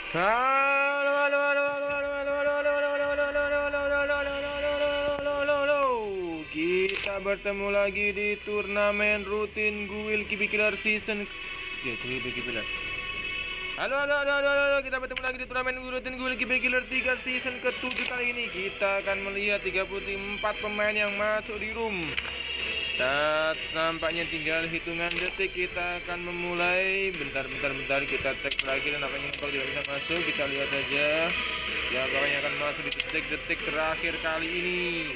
Halo, halo, halo, halo, halo, halo, halo, halo, halo, halo, halo, halo, halo, halo, halo, halo, halo. Kita bertemu lagi di turnamen rutin Guil Kibi Killer season. Ya, Guil Kibi Killer. Halo, halo, halo, halo, halo, kita bertemu lagi di turnamen rutin Guil Kibi Killer 3 season ke-7 kali ini. Kita akan melihat 34 pemain yang masuk di room. Dan nampaknya tinggal hitungan detik, kita akan memulai. Bentar kita cek lagi dan nampaknya kalau tidak bisa masuk. Kita lihat aja siapa yang akan masuk di detik-detik terakhir kali ini.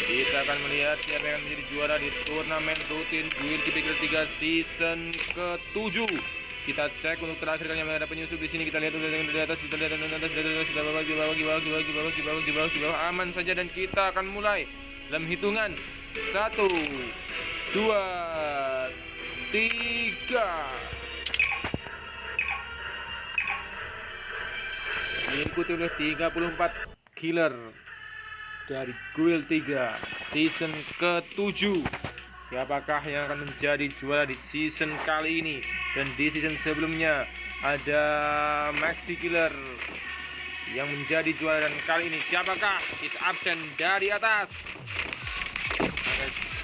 Kita akan melihat siapa yang akan menjadi juara di turnamen rutin Guild Keeper 3 season ke-7. Kita cek untuk terakhir kali yang ada penyusup di sini. Kita lihat di atas, kita lihat di atas, di bawah, aman saja, dan kita akan mulai dalam hitungan 1, 2, 3. Diikuti oleh 34 killer dari Guild 3 season ke-7. Siapakah yang akan menjadi juara di season kali ini? Dan di season sebelumnya ada Maxi Killer yang menjadi juara, dan kali ini siapakah? Kita absen dari atas.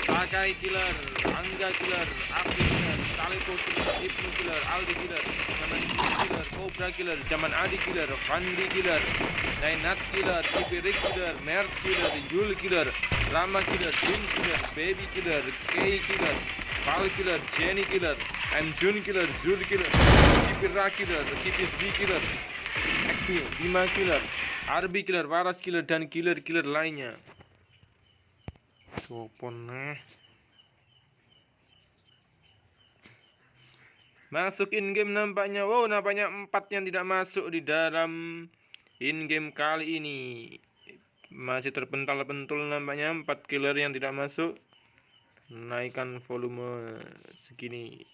Sakai Killer, Angga Killer, Afri Killer, Salepo Killer, Ibnu Killer, Aldi Killer, Zaman Killer, Cobra Killer, Zaman Adi Killer, Fandi Killer, Nainat Killer, Kipirik Killer, Merz Killer, Yul Killer, Rama Killer, Jin Killer, Baby Killer, Kei Killer, Val Killer, Jenny Killer, Jun Killer, Zul Killer, Kipira Killer, Kipi Z Killer, XP, Bima Killer, Arbi Killer, Waras Killer, dan killer-killer lainnya. Masuk in-game nampaknya. Wow, nampaknya 4 yang tidak masuk di dalam in-game kali ini. Masih terpental-pentul nampaknya 4 killer yang tidak masuk. Naikkan volume segini.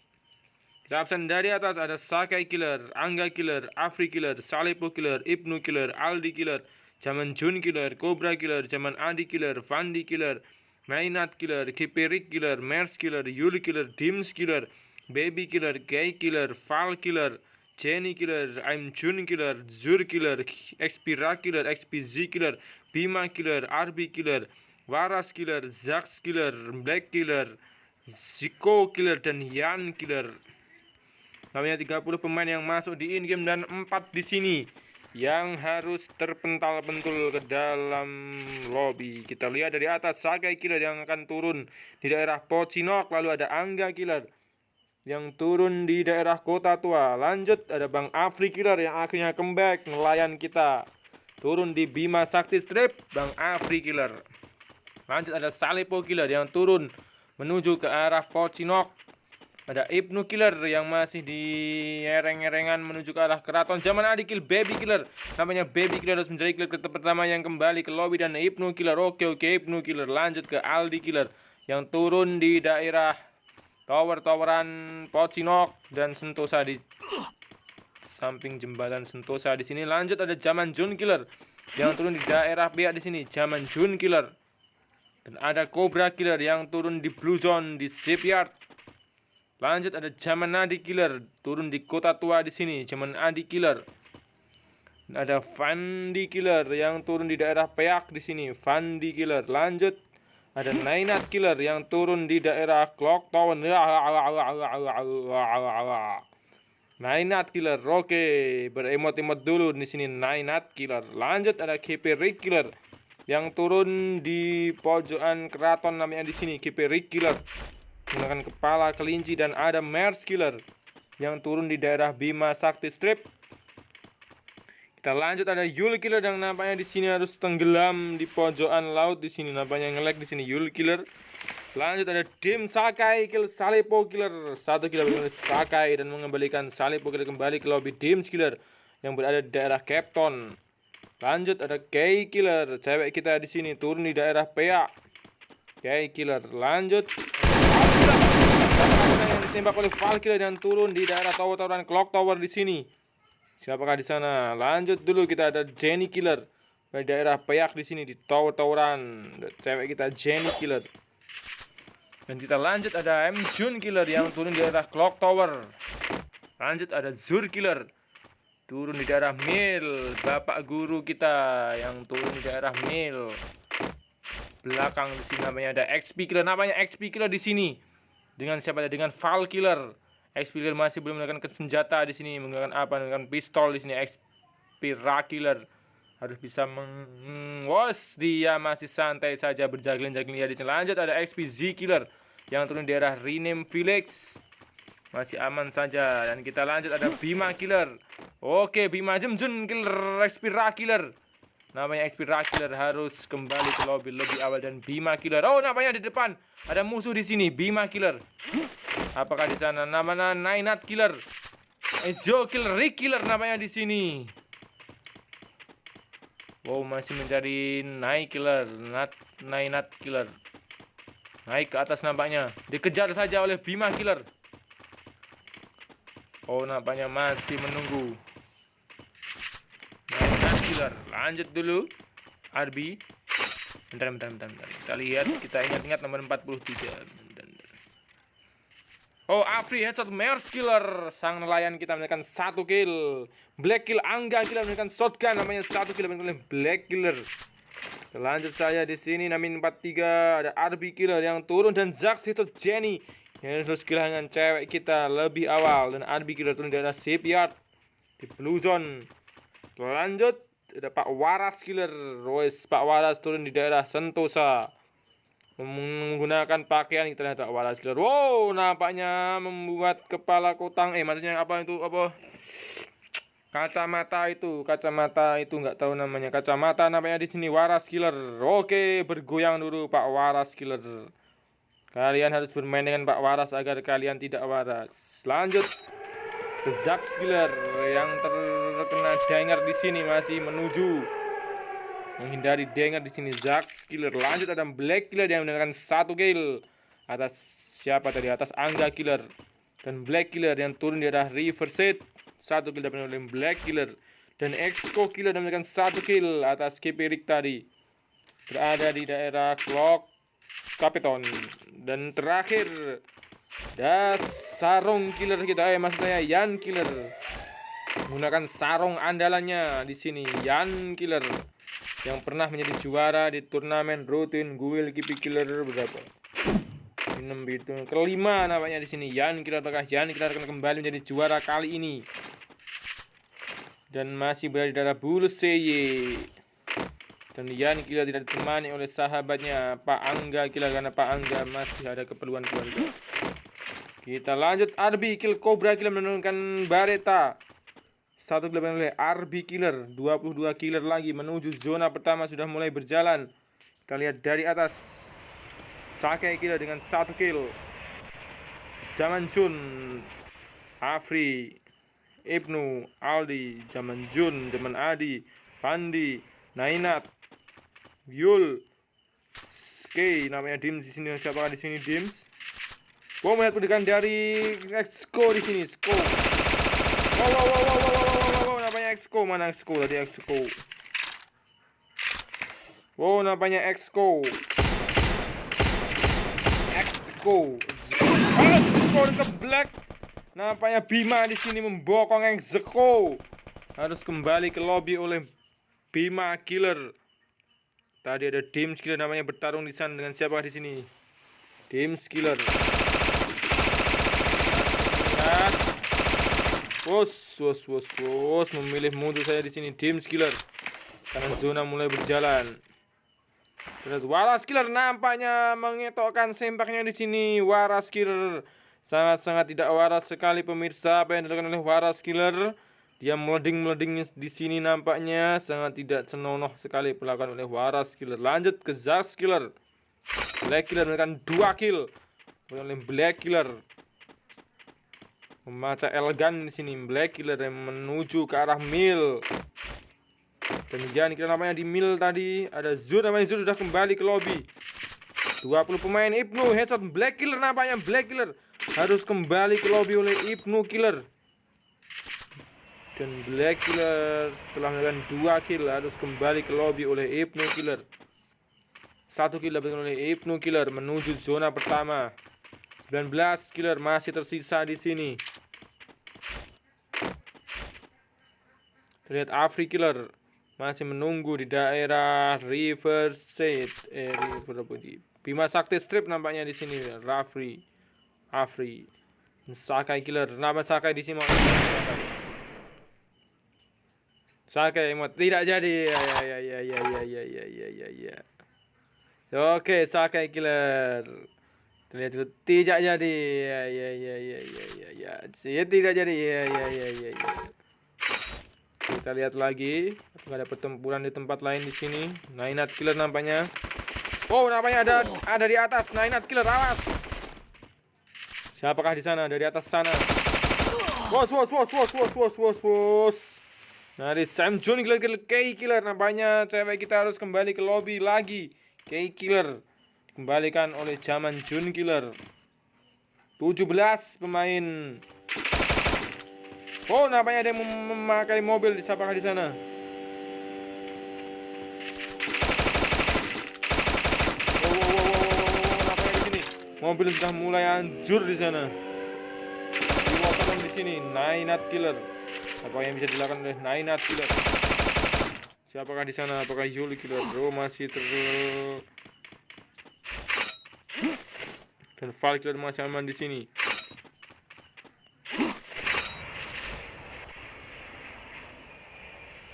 Kita absen dari atas, ada Sakai Killer, Angga Killer, Afri Killer, Salepo Killer, Ibnu Killer, Aldi Killer, Zaman Jun Killer, Cobra Killer, Zaman Adi Killer, Fandi Killer, Mainat Killer, Kipirik Killer, Merz Killer, Yuli Killer, Dims Killer, Baby Killer, Gay Killer, Val Killer, Jenny Killer, Jun Killer, Zur Killer, Expira Killer, XPZ Killer, Bima Killer, RB Killer, Waras Killer, Zax Killer, Black Killer, Ziko Killer, dan Yan Killer. Namanya 30 pemain yang masuk di in-game, dan 4 di sini yang harus terpental-pentul ke dalam lobby. Kita lihat dari atas, Sakai Killer yang akan turun di daerah Pocinok. Lalu ada Angga Killer yang turun di daerah Kota Tua. Lanjut ada Bang Afri Killer yang akhirnya comeback nelayan kita, turun di Bima Sakti Strip. Bang Afri Killer. Lanjut ada Salepo Killer yang turun menuju ke arah Pocinok. Ada Ibnu Killer yang masih di ereng-erengan menuju ke arah keraton. Zaman Adi Kill, Baby Killer. Namanya Baby Killer harus menjadi killer pertama yang kembali ke lobby, dan Ibnu Killer. Oke, Ibnu Killer. Lanjut ke Aldi Killer yang turun di daerah tower-toweran Pocinok dan Sentosa, di samping jembatan Sentosa di sini. Lanjut ada Zaman Jun Killer yang turun di daerah Biak di sini. Zaman Jun Killer. Dan ada Cobra Killer yang turun di Blue Zone di Shipyard. Lanjut ada Zaman Adi Killer turun di Kota Tua di sini. Zaman Adi Killer. Dan ada Fandi Killer yang turun di daerah Peak di sini. Fandi Killer. Lanjut ada Nainat Killer yang turun di daerah Clock Tower. Nainat Killer. Oke, beremot-emot dulu di sini Nainat Killer. Lanjut ada Kipirik Killer yang turun di pojokan keraton, namanya di sini Kipirik Killer menggunakan kepala kelinci. Dan ada Merz Killer yang turun di daerah Bima Sakti Strip. Kita lanjut ada Yul Killer yang nampaknya di sini harus tenggelam di pojokan laut di sini, nampaknya nge-lag di sini Yul Killer. Lanjut ada Dim Sakai Kill, Salepo Killer. 1 killer oleh Sakai dan mengembalikan Salepo Killer kembali ke lobby Dims Killer yang berada di daerah Capton. Lanjut ada Kei Killer, cewek kita di sini turun di daerah Pea. Kei Killer. Lanjut yang ditembak oleh Val Killer dan turun di daerah tower-toweran Clock Tower di sini. Siapakah di sana? Lanjut dulu kita ada Jenny Killer di daerah Peak di sini di tower-toweran. Cewek kita Jenny Killer. Dan kita lanjut ada Jun Killer yang turun di daerah Clock Tower. Lanjut ada Zur Killer turun di daerah Mil. Bapak guru kita yang turun di daerah Mil. Belakang di sini namanya ada XP Killer. Namanya XP Killer di sini. Dengan siapa? Dengan Val Killer. XP Killer masih belum menggunakan senjata di sini. Menggunakan apa? Menggunakan pistol di sini. XP Killer harus bisa dia masih santai saja berjalan-jalan di sini. Lanjut ada XP Z Killer yang turun di daerah Rename Village. Masih aman saja. Dan kita lanjut ada Bima Killer. Oke, Bima Jemjun Killer, XP Killer. Namanya XP Killer harus kembali ke lobby lebih awal. Dan Bima Killer. Oh, namanya di depan. Ada musuh di sini, Bima Killer. Apakah di sana namanya Nainat Killer? Ezio Killer, Rick Killer namanya di sini. Wow, masih mencari Nainat Killer. Naik ke atas nampaknya. Dikejar saja oleh Bima Killer. Oh, nampaknya masih menunggu. Nainat Killer. Lanjut dulu. RB. Bentar. Kita lihat. Kita ingat-ingat nomor 43. Oh, Afri headshot Mers Killer. Sang nelayan kita mendapatkan 1 kill. Black Kill Angga Killer mendapatkan shotgun. Namanya 1 kill oleh Black Killer. Lanjut saya di sini Namin 43 ada RB Killer yang turun dan Zax itu Jenny yang harus kehilangan cewek kita lebih awal. Dan RB Killer turun di daerah Shipyard di Blue Zone. Lanjut ada Pak Waras Killer. Pak Waras turun di daerah Sentosa menggunakan pakaian kita lihat Pak Waras Killer. Wow, nampaknya membuat kepala kotang. Maksudnya apa itu? Apa? Kacamata itu nggak tahu namanya. Kacamata namanya di sini Waras Killer. Oke, bergoyang dulu Pak Waras Killer. Kalian harus bermain dengan Pak Waras agar kalian tidak waras. Lanjut ke Zax Killer yang terkena danger di sini masih menuju menghindari danger di sini Zax Killer. Lanjut ada Black Killer yang mendapatkan 1 kill atas siapa tadi? Atas Angga Killer. Dan Black Killer yang turun di daerah Riverside 1 kill dapat oleh Black Killer. Dan Exco Killer yang mendapatkan 1 kill atas Kipirik tadi. Berada di daerah Clock Capiton. Dan terakhir Sarung Killer kita, maksudnya Yan Killer. Menggunakan sarung andalannya di sini Yan Killer yang pernah menjadi juara di turnamen rutin Guild Kipi Killer berapa? 6 itu kelima namanya di sini Yan Killer. Apakah Yan Killer akan kembali menjadi juara kali ini? Dan masih berada di daerah Bulseye. Dan Yan Killer tidak ditemani oleh sahabatnya Pak Angga Killer karena Pak Angga masih ada keperluan keluarga. Kita lanjut RB Kill Cobra Killer menurunkan Bareta. 1 kill oleh RB Killer. 22 killer lagi menuju zona pertama sudah mulai berjalan. Kita lihat dari atas. Sake Killer dengan 1 kill. Zaman Jun, Afri, Ibnu, Aldi, Zaman Jun, Zaman Adi, Pandi, Nainat, Yul, Skey namanya Dims di sini. Siapa di sini Dims? Wow, melihat pendidikan dari Exco di sini. Exco. Wow, namanya Exco. Mana Exco tadi? Exco. Wow, namanya Exco. Exco ke Black. Nampaknya Bima di sini membokong Exco. Harus kembali ke lobby oleh Bima Killer. Tadi ada Dims Killer namanya bertarung di sana dengan siapa di sini? Dims Killer. Wos memilih musuh saya di sini Dims Killer karena zona mulai berjalan. Terus Waras Killer nampaknya mengetokkan sempaknya di sini. Waras Killer sangat tidak waras sekali pemirsa. Apa yang dilakukan oleh Waras Killer? Dia meleding di sini nampaknya sangat tidak senonoh sekali dilakukan oleh Waras Killer. Lanjut ke Zax Killer. Black Killer mendapatkan 2 kill oleh Black Killer. Membaca elegan di sini Black Killer yang menuju ke arah Mil. Kemudian kita namanya di Mil tadi ada Zur, namanya Zur sudah kembali ke lobby. 20 pemain Ibnu headshot Black Killer, nampaknya Black Killer harus kembali ke lobby oleh Ibnu Killer. Dan Black Killer setelah melakukan 2 kill harus kembali ke lobby oleh Ibnu Killer. 1 kill dapatkan oleh Ibnu Killer menuju zona pertama. 19 killer masih tersisa di sini. Terlihat Afri Killer masih menunggu di daerah Riverside. Bima Sakti Strip nampaknya di sini. Afri. Sakai Killer. Nama Sakai di sini mau Sakai mau tidak jadi. Ya. Oke, Sakai Killer. Terlihat itu tidak jadi. Ya. Tidak jadi. Ya. Kita lihat lagi, ada pertempuran di tempat lain di sini. Nainat Killer nampaknya. Oh, nampaknya ada di atas. Nainat Killer, awas. Siapakah di sana? Dari atas sana. Wos. Nah, di Sam John Killer, K Killer nampaknya. Cewek kita harus kembali ke lobby lagi. K Killer dikembalikan oleh zaman Jun Killer. 17 pemain. Oh, nampaknya ada yang memakai mobil. Siapakah di sana? Nampaknya di sini mobil sudah mulai hancur di sana. Diwotokan di sini Nainat Killer. Apa yang bisa dilakukan oleh Nainat Killer? Siapakah di sana? Apakah Yuli Killer? Oh, masih dan Val Killer masih aman di sini.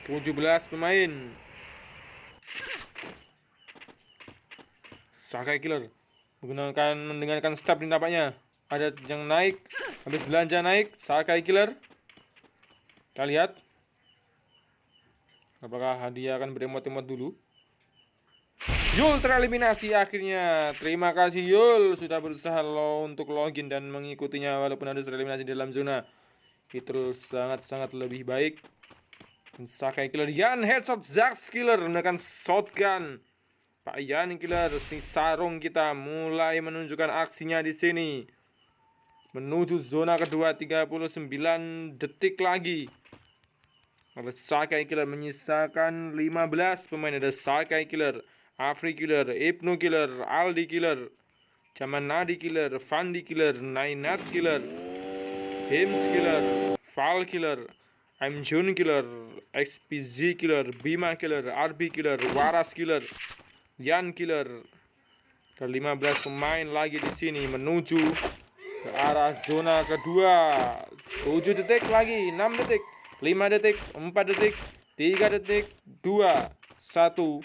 (17 pemain. Sakai Killer mendengarkan step ini nampaknya. Ada yang naik, habis belanja naik. Sakai Killer. Kita lihat. Apakah dia akan beremot-emot dulu? Yul tereliminasi akhirnya. Terima kasih Yul sudah berusaha untuk login dan mengikutinya walaupun harus tereliminasi di dalam zona. Itu sangat-sangat lebih baik. Sakai Killer, Yan headshot Zax Killer menggunakan shotgun. Pak Yan Killer, si sarung kita mulai menunjukkan aksinya di sini. Menuju zona kedua 39 detik lagi. Sakai Killer menyisakan 15 pemain. Ada Sakai Killer, Afri Killer, Ibnu Killer, Aldi Killer, Zaman Nadi Killer, Fandi Killer, Nainat Killer, Hims Killer, Val Killer, I'm Jun Killer, XPZ Killer, Bima Killer, RB Killer, Waras Killer, Yan Killer. Dan 15 pemain lagi di sini menuju ke arah zona kedua. 7 detik lagi, 6 detik, 5 detik, 4 detik, 3 detik, 2, 1.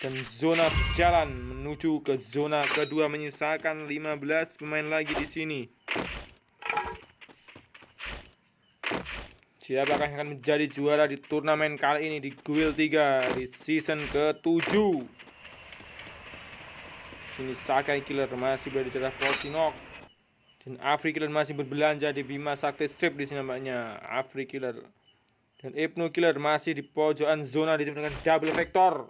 Dan zona berjalan menuju ke zona kedua menyisakan 15 pemain lagi di sini. Siapakah yang akan menjadi juara di turnamen kali ini di Guild 3 di season ke-7? Sini Sakai Killer masih berada di daerah Portinok. Dan Afri Killer masih berbelanja di Bima Sakti Strip di sini nampaknya. Afri Killer. Dan Ibnu Killer masih di pojokan zona dengan double vector.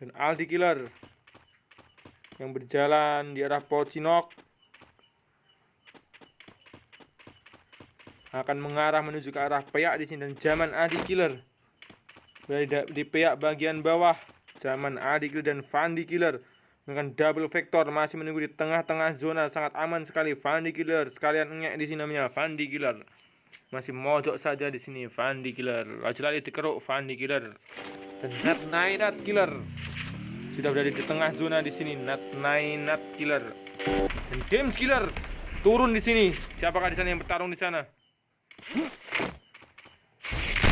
Dan Aldi Killer yang berjalan di arah Portinok akan mengarah menuju ke arah Peyak di sini. Dan Zaman Adi Killer berada di Peyak bagian bawah. Zaman Adi Killer dan Fandi Killer dengan double vector masih menunggu di tengah-tengah zona. Sangat aman sekali Fandi Killer. Sekalian ngek di sini namanya Fandi Killer. Masih mojok saja di sini Fandi Killer. Lagi dikeruk Fandi Killer. Dan Nainat Killer sudah berada di tengah zona di sini. Nainat Killer dan James Killer turun di sini. Siapakah di sana yang bertarung di sana?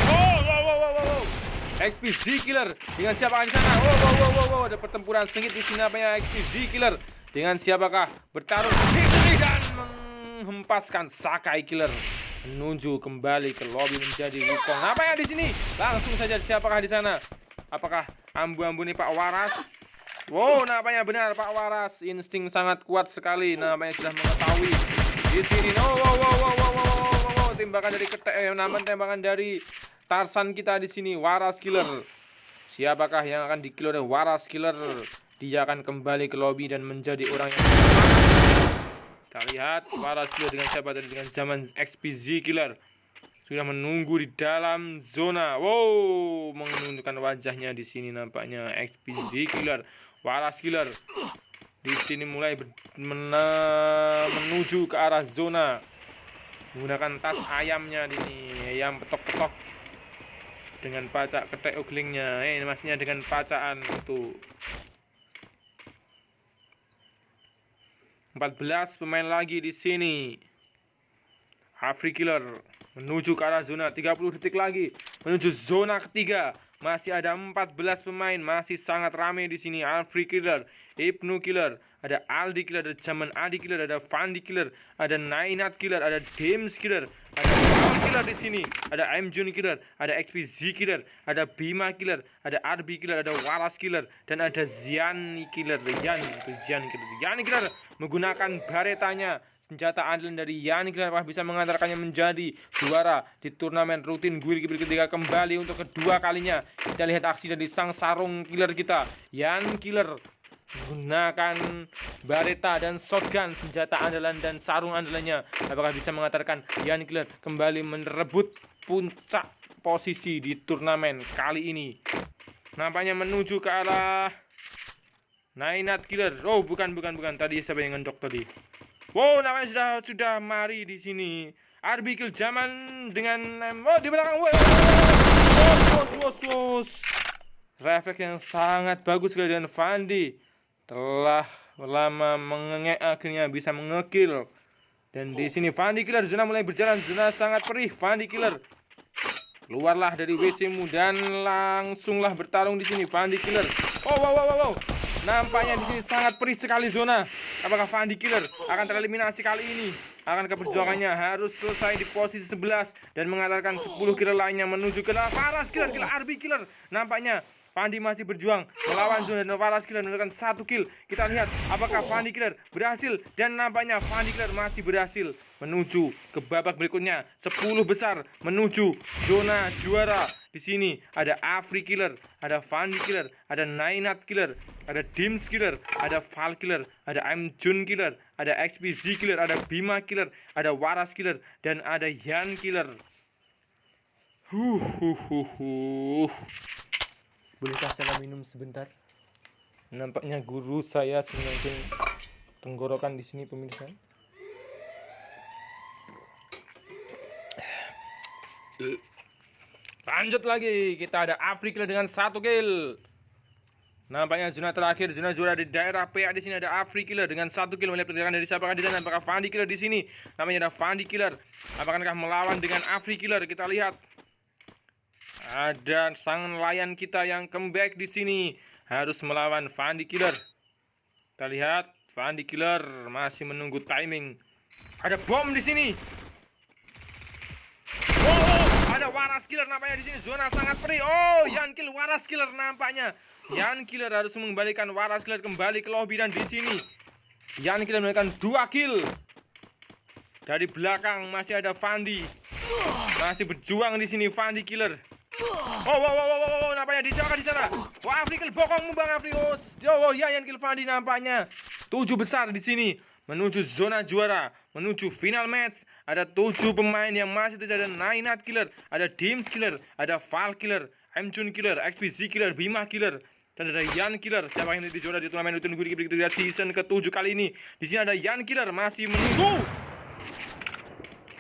Wow. XPZ Killer dengan siapakah di sana? Wow. Ada pertempuran sengit di sini namanya XPZ Killer dengan siapakah bertarung di sini dan menghempaskan Sakai Killer menuju kembali ke lobby menjadi Wukong. Apa yang di sini? Langsung saja siapakah di sana? Apakah ambu-ambu ini Pak Waras? Wow, nampaknya benar Pak Waras. Insting sangat kuat sekali. Nampaknya sudah mengetahui di sini. Wow. Tembakan dari Tarsan kita di sini. Waras Killer. Siapakah yang akan di-kill oleh Waras Killer? Dia akan kembali ke lobby dan menjadi orang yang kita lihat Waras Killer dengan siapa tadi? Dengan Zaman XPZ Killer sudah menunggu di dalam zona. Wow, menunjukkan wajahnya di sini nampaknya XPZ Killer, Waras Killer. Di sini mulai menuju ke arah zona menggunakan tas ayamnya di sini, ayam petok-petok. dengan pacak ketek uglingnya. Masnya dengan pacaan tuh. 14 pemain lagi di sini. Afrikiller menuju ke arah zona, 30 detik lagi menuju zona ketiga. Masih ada 14 pemain, masih sangat ramai di sini. Afrikiller, Ibnu Killer, ada Aldi Killer, ada Zaman Adi Killer, ada Fandi Killer, ada Nainat Killer, ada James Killer, ada Paul Killer di sini, ada M Jun Killer, ada XPZ Killer, ada Bima Killer, ada Arbi Killer, ada Waras Killer, dan ada Ziani Killer. Yani Killer menggunakan baretanya. Senjata andalan dari Yani Killer bisa mengantarkannya menjadi juara di turnamen rutin Guild Keeper ketiga kembali untuk kedua kalinya. Kita lihat aksi dari sang sarung killer kita, Yani Killer, menggunakan bareta dan shotgun, senjata andalan dan sarung andalannya. Apakah bisa mengantarkan Yani Killer kembali merebut puncak posisi di turnamen kali ini? Nampaknya menuju ke arah Nainat Killer. Oh, bukan. Tadi siapa yang ngendok tadi? Wow, namanya sudah mari di sini. Arbi Kill Zaman dengan di belakang. Refleks yang sangat bagus sekali, dan Fandi telah lama mengengek akhirnya bisa mengekill. Dan di sini Fandi Killer zona mulai berjalan, zona sangat perih. Fandi Killer keluarlah dari WC-mu dan langsunglah bertarung di sini. Fandi Killer. Wow. Nampaknya di sini sangat perih sekali zona. Apakah Fandi Killer akan tereliminasi kali ini? Akankah perjuangannya harus selesai di posisi 11 dan mengantarkan 10 killer lainnya menuju ke Waras Killer, Arbi Killer? Nampaknya Fandi masih berjuang melawan zona dan Waras Killer menentukan 1 kill. Kita lihat apakah Fandi Killer berhasil, dan nampaknya Fandi Killer masih berhasil menuju ke babak berikutnya. 10 besar menuju zona juara. Di sini ada Afri Killer, ada Fandi Killer, ada Nainat Killer, ada Dims Killer, ada Val Killer, ada M Jun Killer, ada XPZ Killer, ada Bima Killer, ada Waras Killer, dan ada Yan Killer. Bolehkah saya minum sebentar? Nampaknya guru saya semakin tenggorokan di sini, pemirsa. Lanjut lagi, kita ada Afrikiller dengan 1 kill. Nampaknya zona terakhir, zona juara di daerah PA. Di sini ada Afrikiller dengan 1 kill. Melihat pergerakan dari siapakah di sana? Apakah Fandi Killer di sini? Namanya ada Fandi Killer. Apakah melawan dengan Afrikiller? Kita lihat. Ada sang nelayan kita yang comeback di sini, harus melawan Fandi Killer. Kita lihat Fandi Killer masih menunggu timing. Ada bom di sini. Ada Waras Killer nampaknya di sini, zona sangat perih. Yan Kill Waras Killer nampaknya. Yan Killer harus mengembalikan Waras Killer kembali ke lobby, dan di sini Yan Killer mendapatkan 2 kill. Dari belakang masih ada Fandi. Masih berjuang di sini Fandi Killer. Nampaknya di sana. Wah, Afrikiller bokongmu Bang Afrios. Yan Kill Fandi nampaknya 7 besar di sini. Menuju zona juara, menuju final match. Ada 7 pemain yang masih terjadi. Ada Nainat Killer, ada Dims Killer, ada Val Killer, M Jun Killer, XPZ Killer, Bima Killer, dan ada Yan Killer. Siapa yang nanti juara di turnamen rutin Guild Keeper ketiga season ke-7 kali ini? Di sini ada Yan Killer masih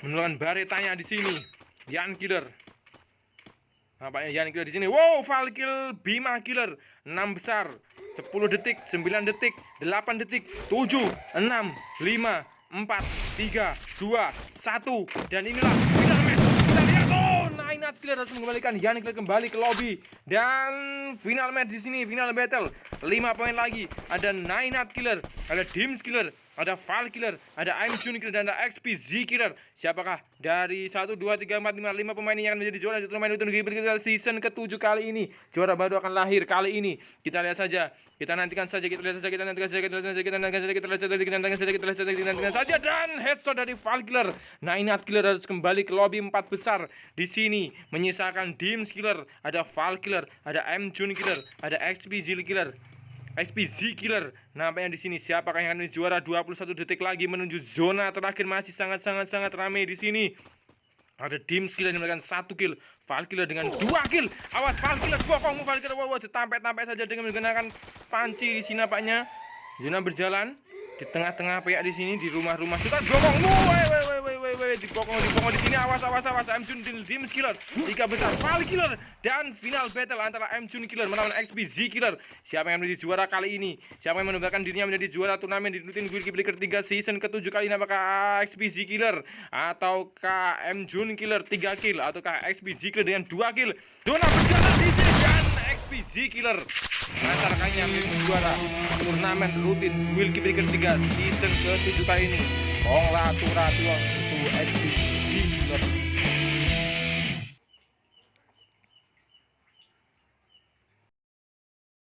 menurunkan baretanya di sini. Yan Killer. Nampaknya Yan Killer di sini. Val Kill, Bima Killer 6 besar. 10 detik, 9 detik, 8 detik, 7, 6, 5, 4, 3, 2, 1. Dan inilah final match. Kita lihat, Nainat Killer harus mengembalikan Yan Killer kembali ke lobby. Dan final match di sini, final battle. 5 poin lagi. Ada Nainat Killer, ada Dims Killer, ada Val Killer, ada I'm Jun Killer, dan ada XPZ Killer. Siapakah dari 1, 2, 3, 4, 5 pemain yang akan menjadi juara di turnamen rutin Guild Keeper season ke-7 kali ini? Juara baru akan lahir kali ini. Kita lihat saja, kita nantikan saja. Dan headshot dari Val Killer. Nainat Killer harus kembali ke lobby 4 besar. Di sini menyisakan Dims Killer, ada Val Killer, ada M Jun Killer, ada XPZ Killer. Nampaknya di sini siapakah yang akan menjadi juara? 21 detik lagi menuju zona terakhir, masih sangat ramai di sini. Ada Dims Killer yang mendapatkan 1 kill, Val Killer dengan 2 kill. Awas Val Killer, bokongmu Val Killer. Ditampek saja dengan menggunakan panci di sini nampaknya. Zona berjalan di tengah-tengah PA di sini, di rumah-rumah. Sudah bokongmu. dipokong di sini. Awas M Jun Demon Killer 3 besar Valley Killer, dan final battle antara M Jun Killer melawan XPZ Killer. Siapa yang menjadi juara kali ini? Siapa yang mendapatkan dirinya menjadi juara turnamen di rutin Guilty Breaker 3 season ke-7 kali ini? Apakah XPZ Killer ataukah M Jun Killer 3 kill, ataukah XPZ Killer dengan 2 kill? Dona berjalan di sini dan XPZ Killer masyarakat menjadi juara turnamen rutin Guilty Breaker 3 season ke-7 kali ini. Congratulations to XPZ Killer.